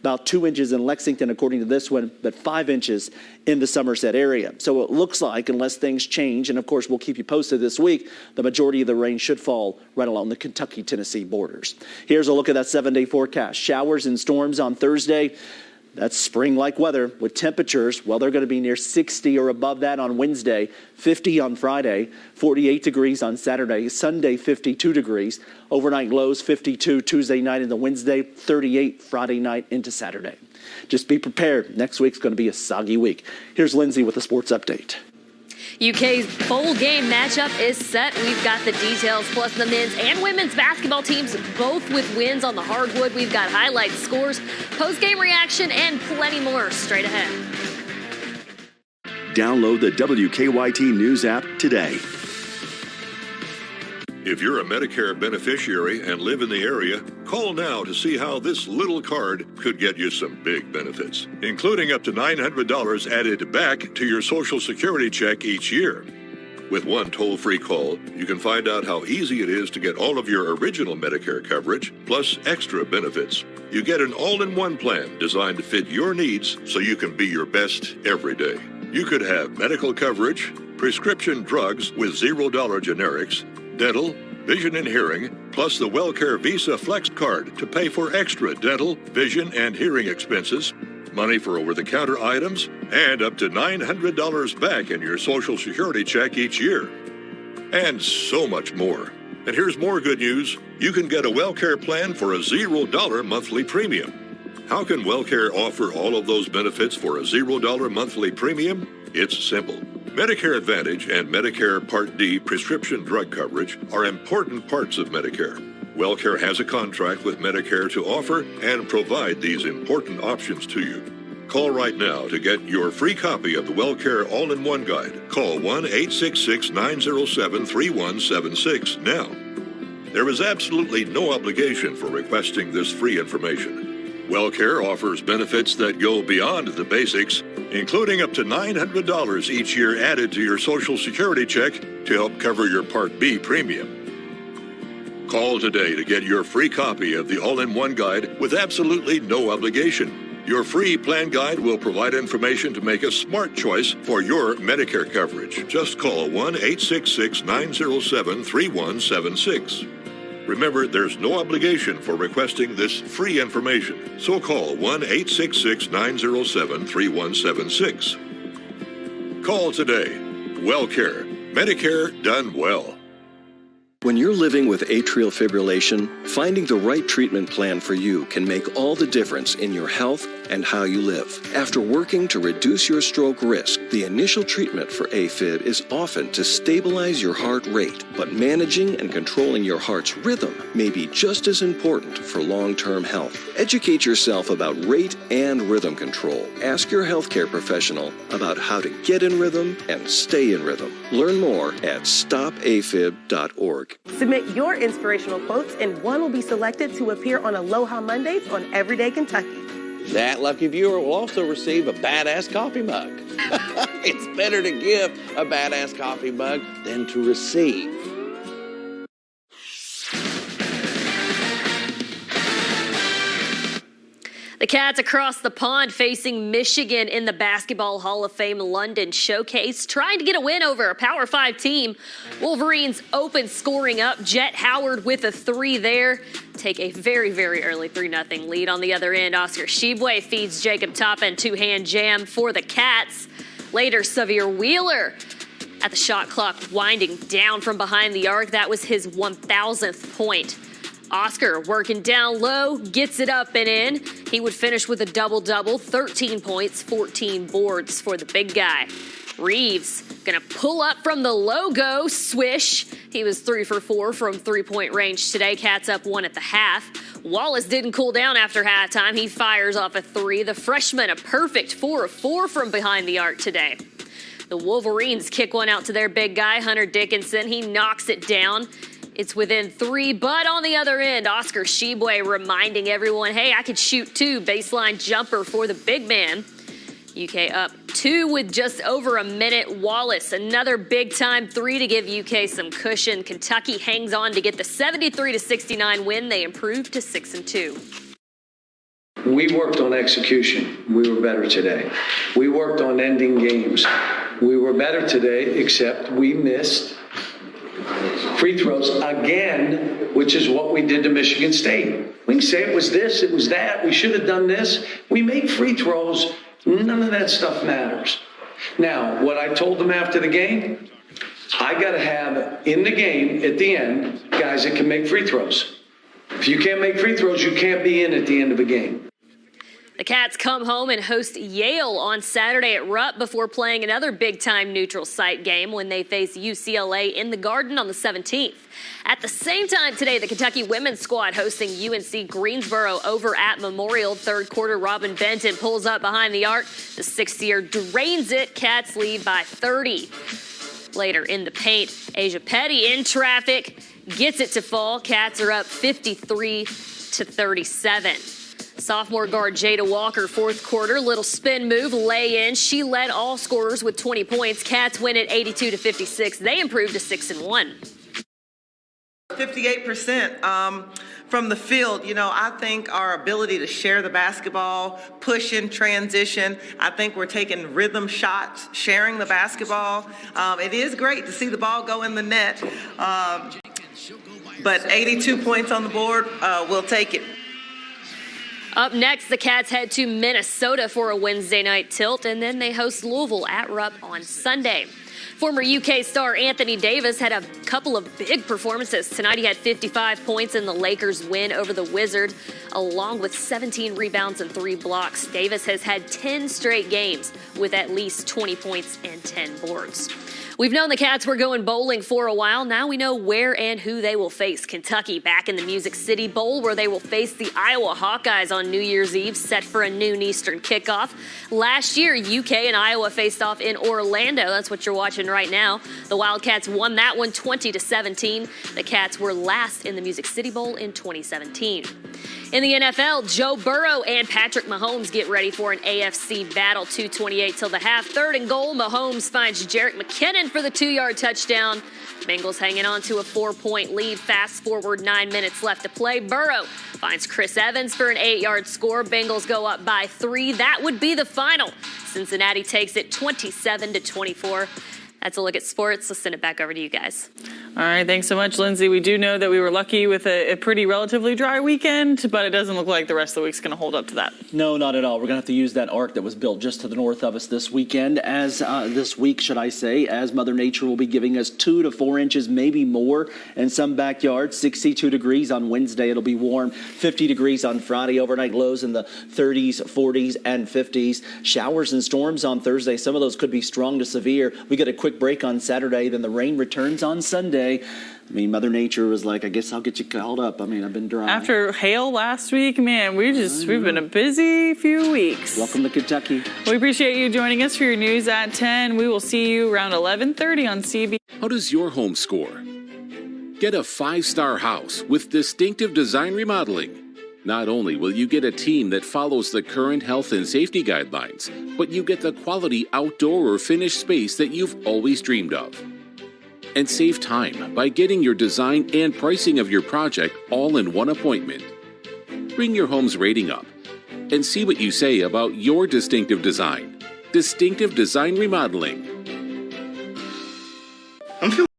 about 2 inches in Lexington, according to this one, but 5 inches in the Somerset area. So it looks like, unless things change, and of course we'll keep you posted this week, the majority of the rain should fall right along the Kentucky-Tennessee borders. Here's a look at that 7-day forecast. Showers and storms on Thursday. That's spring-like weather with temperatures. Well, they're going to be near 60 or above that on Wednesday, 50 on Friday, 48 degrees on Saturday, Sunday 52 degrees, overnight lows 52 Tuesday night into Wednesday, 38 Friday night into Saturday. Just be prepared. Next week's going to be a soggy week. Here's Lindsay with the sports update. UK's bowl game matchup is set. We've got the details, plus the men's and women's basketball teams, both with wins on the hardwood. We've got highlights, scores, post-game reaction, and plenty more straight ahead. Download the WKYT News app today. If you're a Medicare beneficiary and live in the area, call now to see how this little card could get you some big benefits, including up to $900 added back to your Social Security check each year. With one toll-free call, you can find out how easy it is to get all of your original Medicare coverage, plus extra benefits. You get an all-in-one plan designed to fit your needs so you can be your best every day. You could have medical coverage, prescription drugs with $0 generics, dental, vision and hearing, plus the WellCare Visa Flex Card to pay for extra dental, vision, and hearing expenses, money for over-the-counter items, and up to $900 back in your Social Security check each year. And so much more. And here's more good news. You can get a WellCare plan for a $0 monthly premium. How can WellCare offer all of those benefits for a $0 monthly premium? It's simple. Medicare Advantage and Medicare Part D prescription drug coverage are important parts of Medicare. WellCare has a contract with Medicare to offer and provide these important options to you. Call right now to get your free copy of the WellCare All-in-One Guide. Call 1-866-907-3176 now. There is absolutely no obligation for requesting this free information. WellCare offers benefits that go beyond the basics, including up to $900 each year added to your Social Security check to help cover your Part B premium. Call today to get your free copy of the All-in-One Guide with absolutely no obligation. Your free plan guide will provide information to make a smart choice for your Medicare coverage. Just call 1-866-907-3176. Remember, there's no obligation for requesting this free information, so call 1-866-907-3176. Call today. WellCare. Medicare done well. When you're living with atrial fibrillation, finding the right treatment plan for you can make all the difference in your health and how you live. After working to reduce your stroke risk, the initial treatment for AFib is often to stabilize your heart rate, but managing and controlling your heart's rhythm may be just as important for long-term health. Educate yourself about rate and rhythm control. Ask your healthcare professional about how to get in rhythm and stay in rhythm. Learn more at stopafib.org. Submit your inspirational quotes and one will be selected to appear on Aloha Mondays on Everyday Kentucky. That lucky viewer will also receive a badass coffee mug. It's better to give a badass coffee mug than to receive. The Cats across the pond facing Michigan in the Basketball Hall of Fame London Showcase, trying to get a win over a Power 5 team. Wolverines open scoring up. Jet Howard with a three there. Take a very, very early 3-0 lead. On the other end, Oscar Shibwe feeds Jacob Toppin two-hand jam for the Cats. Later, Xavier Wheeler at the shot clock winding down from behind the arc. That was his 1,000th point. Oscar working down low, gets it up and in. He would finish with a double-double, 13 points, 14 boards for the big guy. Reeves gonna pull up from the logo, swish. He was 3 for 4 from three-point range today. Cats up 1 at the half. Wallace didn't cool down after halftime. He fires off a three. The freshman a perfect 4 of 4 from behind the arc today. The Wolverines kick one out to their big guy, Hunter Dickinson. He knocks it down. It's within 3, but on the other end, Oscar Shibwe reminding everyone, hey, I could shoot too. Baseline jumper for the big man. UK up 2 with just over a minute. Wallace, another big-time 3 to give UK some cushion. Kentucky hangs on to get the 73-69 win. They improve to 6-2. We worked on execution. We were better today. We worked on ending games. We were better today, except we missed free throws again, which is what we did to Michigan State. We can say it was this, it was that, we should have done this. We made free throws. None of that stuff matters. Now, what I told them after the game, I got to have in the game at the end guys that can make free throws. If you can't make free throws, you can't be in at the end of a game. The Cats come home and host Yale on Saturday at Rupp before playing another big-time neutral site game when they face UCLA in the Garden on the 17th. At the same time today, the Kentucky women's squad hosting UNC Greensboro over at Memorial. Third quarter, Robin Benton pulls up behind the arc. The 6th-year drains it. Cats lead by 30. Later in the paint, Asia Petty in traffic gets it to fall. Cats are up 53-37. Sophomore guard Jada Walker, fourth quarter, little spin move, lay in. She led all scorers with 20 points. Cats win at 82-56. They improved to 6-1. 58% from the field. You know, I think our ability to share the basketball, push in transition, I think we're taking rhythm shots, sharing the basketball. It is great to see the ball go in the net, but 82 points on the board, we'll take it. Up next, the Cats head to Minnesota for a Wednesday night tilt, and then they host Louisville at Rupp on Sunday. Former UK star Anthony Davis had a couple of big performances. Tonight he had 55 points in the Lakers' win over the Wizards, along with 17 rebounds and 3 blocks. Davis has had 10 straight games with at least 20 points and 10 boards. We've known the Cats were going bowling for a while. Now we know where and who they will face. Kentucky back in the Music City Bowl, where they will face the Iowa Hawkeyes on New Year's Eve, set for a noon Eastern kickoff. Last year, UK and Iowa faced off in Orlando. That's what you're watching right now. The Wildcats won that one 20-17. The Cats were last in the Music City Bowl in 2017. In the NFL, Joe Burrow and Patrick Mahomes get ready for an AFC battle. 2:28 till the half. 3rd and goal. Mahomes finds Jerick McKinnon for the 2-yard touchdown. Bengals hanging on to a 4-point lead. Fast forward 9 minutes left to play. Burrow finds Chris Evans for an 8-yard score. Bengals go up by 3. That would be the final. Cincinnati takes it 27-24. That's a look at sports. Let's send it back over to you guys. All right, thanks so much, Lindsay. We do know that we were lucky with a pretty relatively dry weekend, but it doesn't look like the rest of the week's going to hold up to that. No, not at all. We're going to have to use that arc that was built just to the north of us this weekend, this week, as Mother Nature will be giving us 2 to 4 inches, maybe more, in some backyards. 62 degrees on Wednesday. It'll be warm. 50 degrees on Friday. Overnight lows in the 30s, 40s, and 50s. Showers and storms on Thursday. Some of those could be strong to severe. We get a quick break on Saturday, then the rain returns on Sunday. I mean, Mother Nature was like, I guess I'll get you called up. I mean, I've been dry. After hail last week, man, we've been a busy few weeks. Welcome to Kentucky. We appreciate you joining us for your news at 10. We will see you around 11:30 on CB. How does your home score? Get a 5-star house with distinctive design remodeling. Not only will you get a team that follows the current health and safety guidelines, but you get the quality outdoor or finished space that you've always dreamed of. And save time by getting your design and pricing of your project all in one appointment. Bring your home's rating up and see what you say about your distinctive design. Distinctive Design Remodeling.